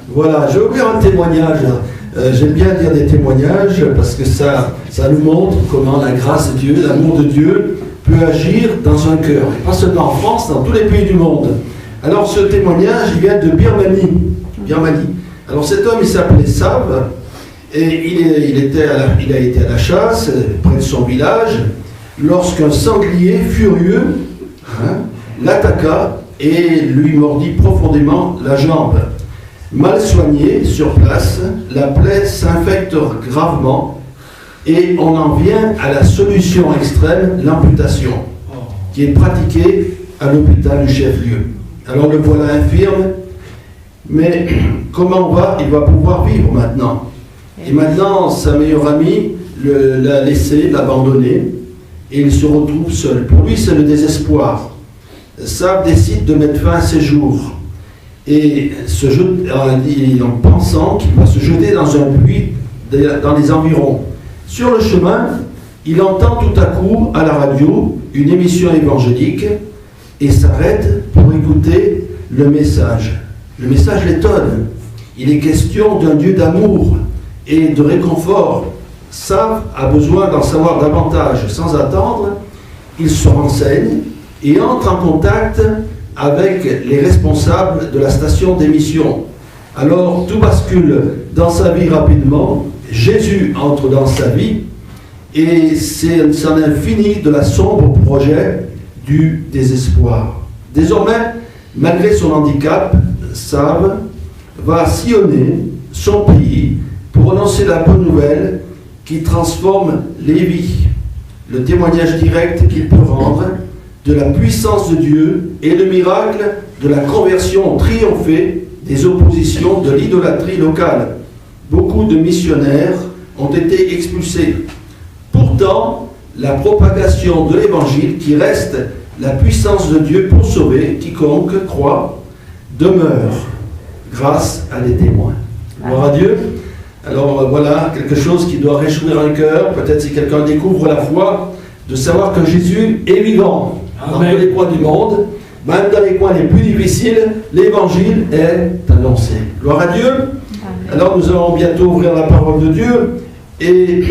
Voilà, je vais ouvrir un témoignage. J'aime bien dire des témoignages parce que ça nous montre comment la grâce de Dieu, l'amour de Dieu peut agir dans un cœur. Et pas seulement en France, dans tous les pays du monde. Alors ce témoignage, il vient de Birmanie. Alors cet homme, il s'appelait Sav, et il a été à la chasse près de son village, lorsqu'un sanglier furieux l'attaqua et lui mordit profondément la jambe. Mal soigné sur place, la plaie s'infecte gravement et on en vient à la solution extrême, l'amputation, qui est pratiquée à l'hôpital du chef-lieu. Alors le voilà infirme, mais comment il va pouvoir vivre maintenant? Et maintenant, sa meilleure amie l'a laissé, l'a abandonné, et il se retrouve seul. Pour lui, c'est le désespoir. Sav décide de mettre fin à ses jours. Et en pensant qu'il va se jeter dans un puits dans les environs. Sur le chemin, il entend tout à coup à la radio une émission évangélique et s'arrête pour écouter le message. Le message l'étonne. Il est question d'un Dieu d'amour et de réconfort. Sav a besoin d'en savoir davantage. Sans attendre, il se renseigne et entre en contact avec les responsables de la station d'émission. Alors tout bascule dans sa vie rapidement, Jésus entre dans sa vie, et c'en est fini de la sombre projet du désespoir. Désormais, malgré son handicap, Sav va sillonner son pays pour annoncer la bonne nouvelle qui transforme les vies. Le témoignage direct qu'il peut rendre de la puissance de Dieu et le miracle de la conversion triomphée des oppositions de l'idolâtrie locale. Beaucoup de missionnaires ont été expulsés. Pourtant, la propagation de l'Évangile, qui reste la puissance de Dieu pour sauver quiconque croit, demeure grâce à des témoins. Gloire à Dieu. Alors voilà, quelque chose qui doit réjouir un cœur, peut-être si quelqu'un découvre la foi, de savoir que Jésus est vivant. Dans tous les coins du monde, même dans les coins les plus difficiles, l'évangile est annoncé. Gloire à Dieu. Amen. Alors nous allons bientôt ouvrir la parole de Dieu. Et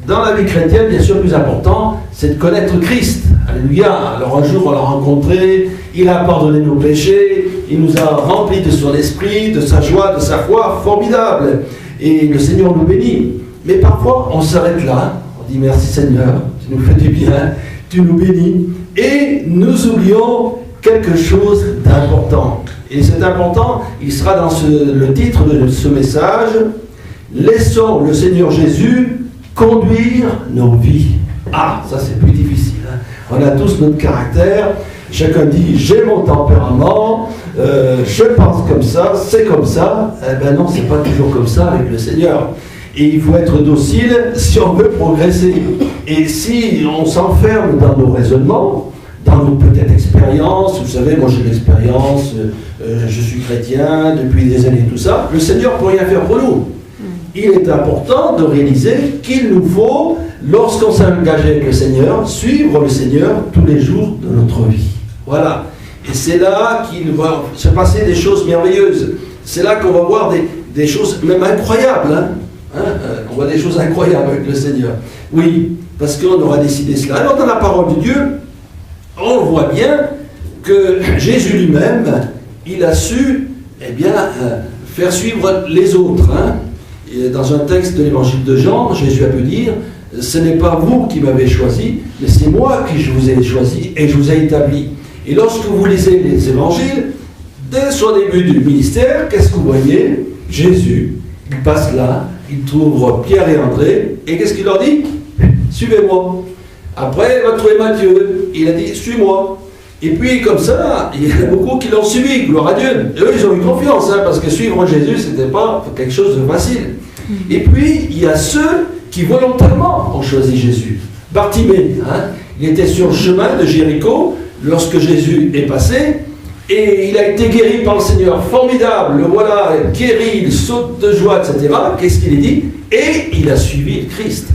dans la vie chrétienne, bien sûr, le plus important, c'est de connaître Christ. Alléluia. Alors un jour, on l'a rencontré, il a pardonné nos péchés, il nous a remplis de son esprit, de sa joie, de sa foi, formidable. Et le Seigneur nous bénit. Mais parfois, on s'arrête là, on dit merci Seigneur, tu nous fais du bien, tu nous bénis. Et nous oublions quelque chose d'important. Et cet important, il sera dans le titre de ce message. Laissons le Seigneur Jésus conduire nos vies. Ah, ça c'est plus difficile. Hein. On a tous notre caractère. Chacun dit, j'ai mon tempérament, je pense comme ça, c'est comme ça. Eh bien non, c'est pas toujours comme ça avec le Seigneur. Et il faut être docile si on veut progresser. Et si on s'enferme dans nos raisonnements, dans nos peut-être expériences, vous savez, moi j'ai l'expérience, je suis chrétien depuis des années, tout ça, le Seigneur ne peut rien faire pour nous. Il est important de réaliser qu'il nous faut, lorsqu'on s'est engagé avec le Seigneur, suivre le Seigneur tous les jours de notre vie. Voilà. Et c'est là qu'il va se passer des choses merveilleuses. C'est là qu'on va voir des choses même incroyables. On voit des choses incroyables avec le Seigneur. Oui, parce qu'on aura décidé cela. Alors dans la parole de Dieu, on voit bien que Jésus lui-même, il a su faire suivre les autres. Et dans un texte de l'évangile de Jean, Jésus a pu dire, ce n'est pas vous qui m'avez choisi, mais c'est moi qui je vous ai choisi et je vous ai établi. Et lorsque vous lisez les évangiles, dès son début du ministère, qu'est-ce que vous voyez? Jésus, il passe là, il trouve Pierre et André, et qu'est-ce qu'il leur dit? Suivez-moi. Après, il va trouver Matthieu, il a dit, suis-moi. Et puis, comme ça, il y en a beaucoup qui l'ont suivi, gloire à Dieu. Et eux, ils ont eu confiance, parce que suivre Jésus, ce n'était pas quelque chose de facile. Et puis, il y a ceux qui volontairement ont choisi Jésus. Bartimée, il était sur le chemin de Jéricho, lorsque Jésus est passé, et il a été guéri par le Seigneur, formidable, le voilà guéri, il saute de joie, etc. Qu'est-ce qu'il dit? Et il a suivi le Christ.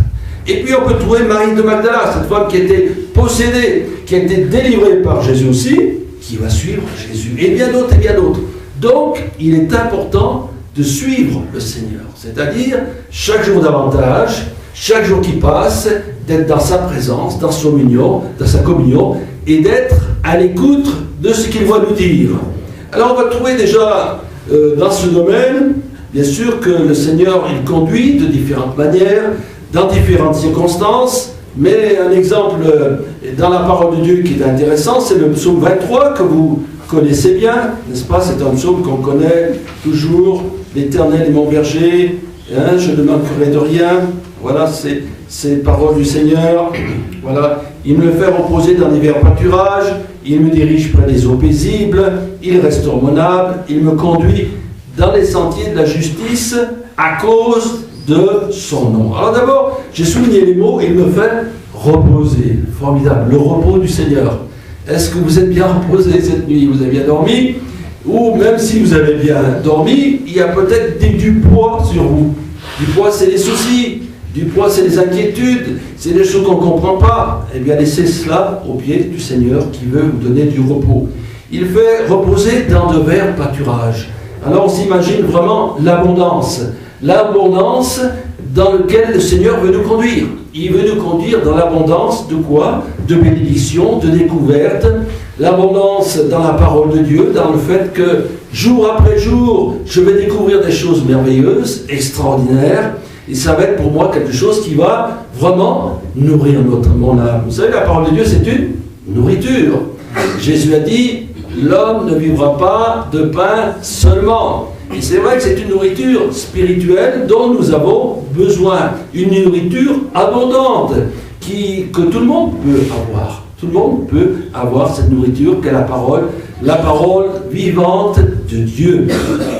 Et puis on peut trouver Marie de Magdala, cette femme qui était possédée, qui a été délivrée par Jésus aussi, qui va suivre Jésus. Et bien d'autres, Donc, il est important de suivre le Seigneur, c'est-à-dire chaque jour davantage, chaque jour qui passe, d'être dans sa présence, dans son union, dans sa communion, et d'être à l'écoute de ce qu'il va nous dire. Alors on va trouver déjà dans ce domaine, bien sûr que le Seigneur, il conduit de différentes manières, dans différentes circonstances, mais un exemple dans la parole de Dieu qui est intéressant, c'est le psaume 23 que vous connaissez bien, n'est-ce pas? C'est un psaume qu'on connaît toujours, l'Éternel est mon berger, hein, je ne manquerai de rien. Voilà, c'est paroles du Seigneur. Voilà, il me fait reposer dans les verts pâturages, il me dirige près des eaux paisibles, il restaure mon âme, il me conduit dans les sentiers de la justice à cause de son nom. Alors d'abord, j'ai souligné les mots, il me fait reposer. Formidable, le repos du Seigneur. Est-ce que vous êtes bien reposé cette nuit? Vous avez bien dormi? Ou même si vous avez bien dormi, il y a peut-être du poids sur vous. Du poids, c'est les soucis. Du poids, c'est les inquiétudes. C'est des choses qu'on ne comprend pas. Eh bien, laissez cela au pied du Seigneur qui veut vous donner du repos. Il fait reposer dans de verts pâturages. Alors, on s'imagine vraiment l'abondance. L'abondance dans laquelle le Seigneur veut nous conduire. Il veut nous conduire dans l'abondance de quoi? De bénédiction, de découverte. L'abondance dans la parole de Dieu, dans le fait que jour après jour, je vais découvrir des choses merveilleuses, extraordinaires. Et ça va être pour moi quelque chose qui va vraiment nourrir mon âme. Vous savez, la parole de Dieu, c'est une nourriture. Jésus a dit, l'homme ne vivra pas de pain seulement. Et c'est vrai que c'est une nourriture spirituelle dont nous avons besoin. Une nourriture abondante que tout le monde peut avoir. Tout le monde peut avoir cette nourriture qu'est la parole vivante de Dieu.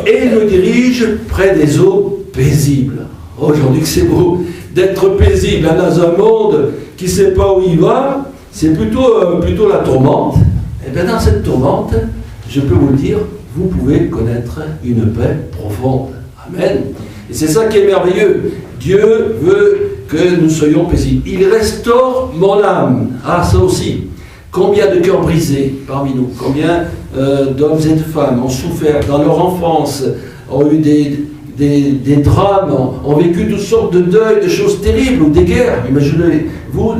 Et il nous dirige près des eaux paisibles. Aujourd'hui que c'est beau d'être paisible dans un monde qui ne sait pas où il va, c'est plutôt la tourmente. Et bien dans cette tourmente, je peux vous le dire, vous pouvez connaître une paix profonde. Amen. Et c'est ça qui est merveilleux. Dieu veut que nous soyons paisibles. Il restaure mon âme. Ah, ça aussi. Combien de cœurs brisés parmi nous? Combien d'hommes et de femmes ont souffert dans leur enfance, ont eu des drames, ont vécu toutes sortes de deuils, de choses terribles, ou des guerres. Imaginez-vous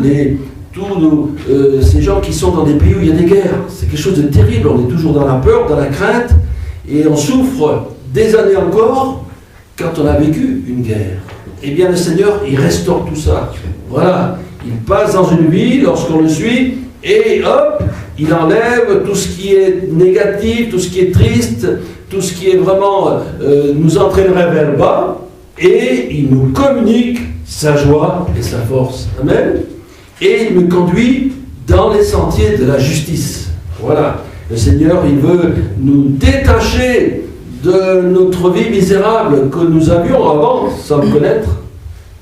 tous ces gens qui sont dans des pays où il y a des guerres. C'est quelque chose de terrible. On est toujours dans la peur, dans la crainte, et on souffre des années encore quand on a vécu une guerre. Eh bien, le Seigneur, il restaure tout ça. Voilà. Il passe dans une vie lorsqu'on le suit, et hop, il enlève tout ce qui est négatif, tout ce qui est triste, tout ce qui est vraiment nous entraînerait vers le bas, et il nous communique sa joie et sa force. Amen. Et il nous conduit dans les sentiers de la justice. Voilà. Le Seigneur, il veut nous détacher de notre vie misérable que nous avions avant, sans le connaître,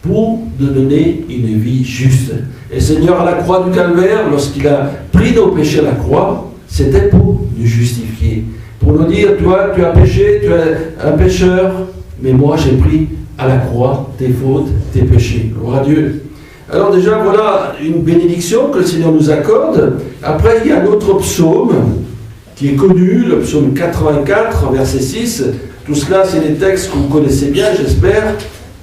pour nous donner une vie juste. Et le Seigneur, à la croix du Calvaire, lorsqu'il a pris nos péchés à la croix, c'était pour nous justifier. Pour nous dire, toi, tu as péché, tu es un pécheur, mais moi, j'ai pris à la croix tes fautes, tes péchés. Gloire à Dieu. Alors déjà, voilà une bénédiction que le Seigneur nous accorde. Après, il y a un autre psaume qui est connu, le psaume 84, verset 6. Tout cela, c'est des textes que vous connaissez bien, j'espère.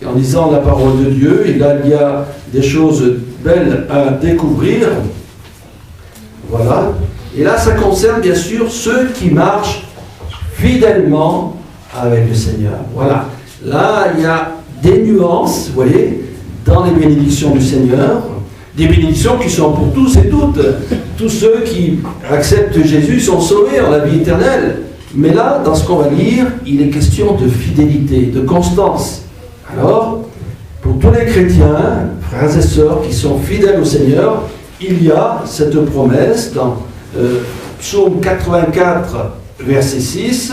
Et en lisant la parole de Dieu, et là, il y a des choses belles à découvrir. Voilà. Et là, ça concerne bien sûr ceux qui marchent fidèlement avec le Seigneur. Voilà. Là, il y a des nuances, vous voyez, dans les bénédictions du Seigneur, des bénédictions qui sont pour tous et toutes. Tous ceux qui acceptent Jésus sont sauvés en la vie éternelle. Mais là, dans ce qu'on va lire, il est question de fidélité, de constance. Alors, pour tous les chrétiens, frères et sœurs qui sont fidèles au Seigneur, il y a cette promesse dans Psaume 84, verset 6.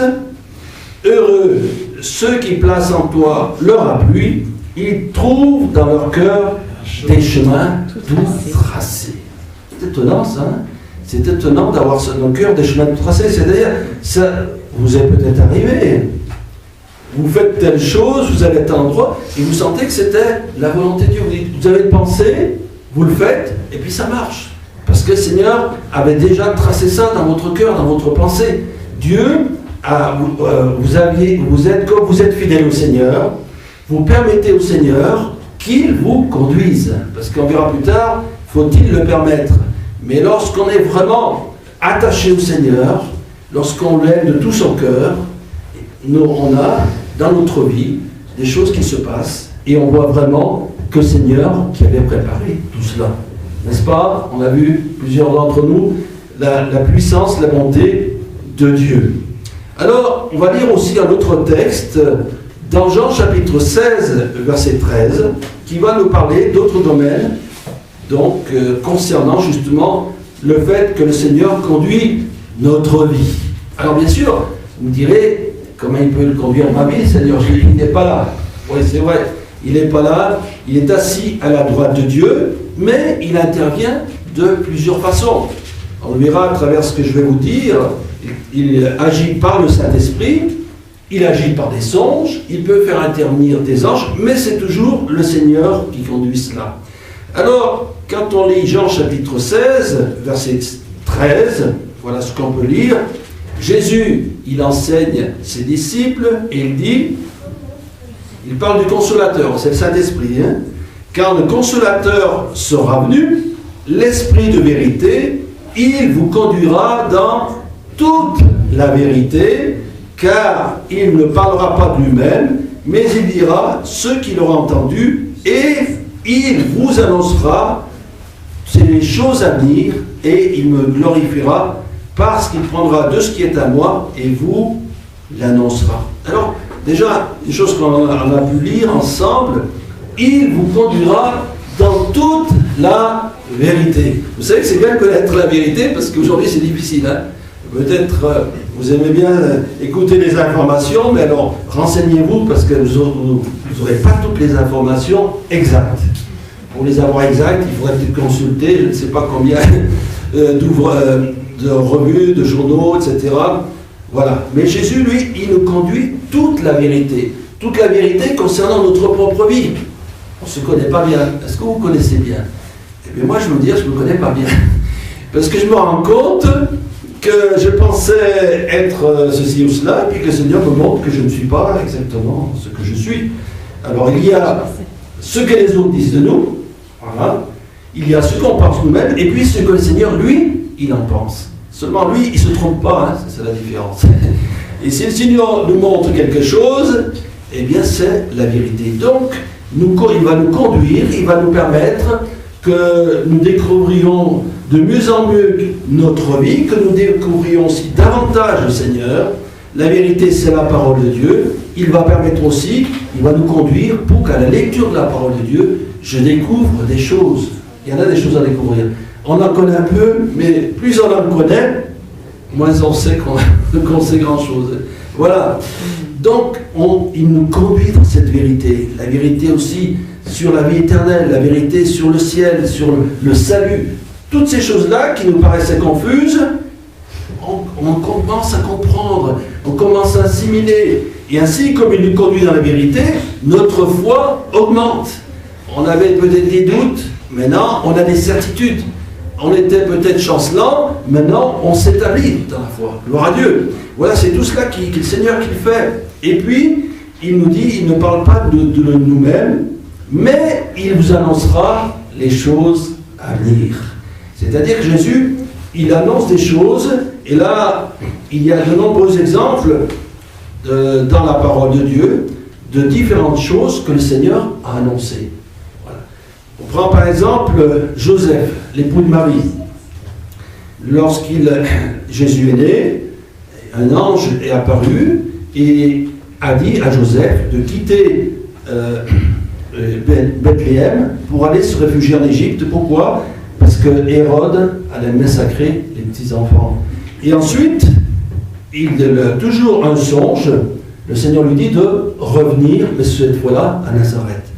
« Heureux ceux qui placent en toi leur appui, ils trouvent dans leur cœur des chemins tout tracés. » C'est étonnant ça, hein? C'est étonnant d'avoir dans le cœur des chemins tout tracés. C'est-à-dire, ça vous est peut-être arrivé. Vous faites telle chose, vous allez à tel endroit, et vous sentez que c'était la volonté de Dieu. Vous avez une pensée, vous le faites, et puis ça marche. Parce que le Seigneur avait déjà tracé ça dans votre cœur, dans votre pensée. Dieu vous êtes comme vous êtes fidèle au Seigneur, vous permettez au Seigneur qu'il vous conduise. Parce qu'on verra plus tard, faut-il le permettre. Mais lorsqu'on est vraiment attaché au Seigneur, lorsqu'on l'aime de tout son cœur, on a dans notre vie des choses qui se passent et on voit vraiment que le Seigneur qui avait préparé tout cela. N'est-ce pas? On a vu, plusieurs d'entre nous, la puissance, la bonté de Dieu. Alors, on va lire aussi un autre texte dans Jean chapitre 16, verset 13, qui va nous parler d'autres domaines, donc concernant justement le fait que le Seigneur conduit notre vie. Alors bien sûr, vous me direz, comment il peut le conduire ma vie, le Seigneur? Il n'est pas là. Oui, c'est vrai, il n'est pas là, il est assis à la droite de Dieu, mais il intervient de plusieurs façons. On verra à travers ce que je vais vous dire, il agit par le Saint-Esprit, il agit par des songes, il peut faire intervenir des anges, mais c'est toujours le Seigneur qui conduit cela. Alors, quand on lit Jean chapitre 16, verset 13, voilà ce qu'on peut lire. Jésus, il enseigne ses disciples et il dit, il parle du Consolateur, c'est le Saint-Esprit, hein? Quand le Consolateur sera venu, l'Esprit de vérité, il vous conduira dans toute la vérité, car il ne parlera pas de lui-même, mais il dira ce qu'il aura entendu et il vous annoncera les choses à venir et il me glorifiera parce qu'il prendra de ce qui est à moi et vous l'annoncera. Alors, déjà, une chose qu'on a pu lire ensemble, il vous conduira dans toute la vérité. Vous savez que c'est bien connaître la vérité parce qu'aujourd'hui c'est difficile. Hein? Peut-être vous aimez bien écouter les informations, mais alors renseignez-vous parce que vous n'aurez pas toutes les informations exactes. Pour les avoir exactes, il faudrait peut-être consulter, je ne sais pas combien de revues, de journaux, etc. Voilà. Mais Jésus, lui, il nous conduit toute la vérité. Toute la vérité concernant notre propre vie. On ne se connaît pas bien. Est-ce que vous connaissez bien? Eh bien, moi, je veux dire, je ne me connais pas bien. Parce que je me rends compte que je pensais être ceci ou cela, et puis que le Seigneur me montre que je ne suis pas exactement ce que je suis. Alors, il y a ce que les autres disent de nous, voilà. Il y a ce qu'on pense nous-mêmes, et puis ce que le Seigneur, lui, il en pense. Seulement, lui, il ne se trompe pas, hein, c'est la différence. Et si le Seigneur nous montre quelque chose, eh bien, c'est la vérité. Donc, il va nous conduire, il va nous permettre que nous découvrions de mieux en mieux notre vie, que nous découvrions aussi davantage le Seigneur. La vérité, c'est la parole de Dieu. Il va permettre aussi, il va nous conduire pour qu'à la lecture de la parole de Dieu, je découvre des choses. Il y en a des choses à découvrir. On en connaît un peu, mais plus on en connaît, moins on sait qu'on sait grand-chose. Voilà. Donc, il nous conduit dans cette vérité. La vérité aussi sur la vie éternelle, la vérité sur le ciel, sur le salut. Toutes ces choses-là qui nous paraissaient confuses, on commence à comprendre, on commence à assimiler. Et ainsi, comme il nous conduit dans la vérité, notre foi augmente. On avait peut-être des doutes, maintenant on a des certitudes. On était peut-être chancelant, maintenant on s'établit dans la foi. Gloire à Dieu. Voilà, c'est tout cela qui le Seigneur qui le fait. Et puis, il nous dit, il ne parle pas de nous-mêmes, mais il vous annoncera les choses à venir. C'est-à-dire que Jésus, il annonce des choses, et là, il y a de nombreux exemples dans la parole de Dieu, de différentes choses que le Seigneur a annoncées. Voilà. On prend par exemple Joseph, l'époux de Marie. Jésus est né, un ange est apparu et a dit à Joseph de quitter Bethléem pour aller se réfugier en Égypte. Pourquoi? Parce que Hérode allait massacrer les petits-enfants. Et ensuite, il a toujours un songe. Le Seigneur lui dit de revenir, mais cette fois-là, à Nazareth.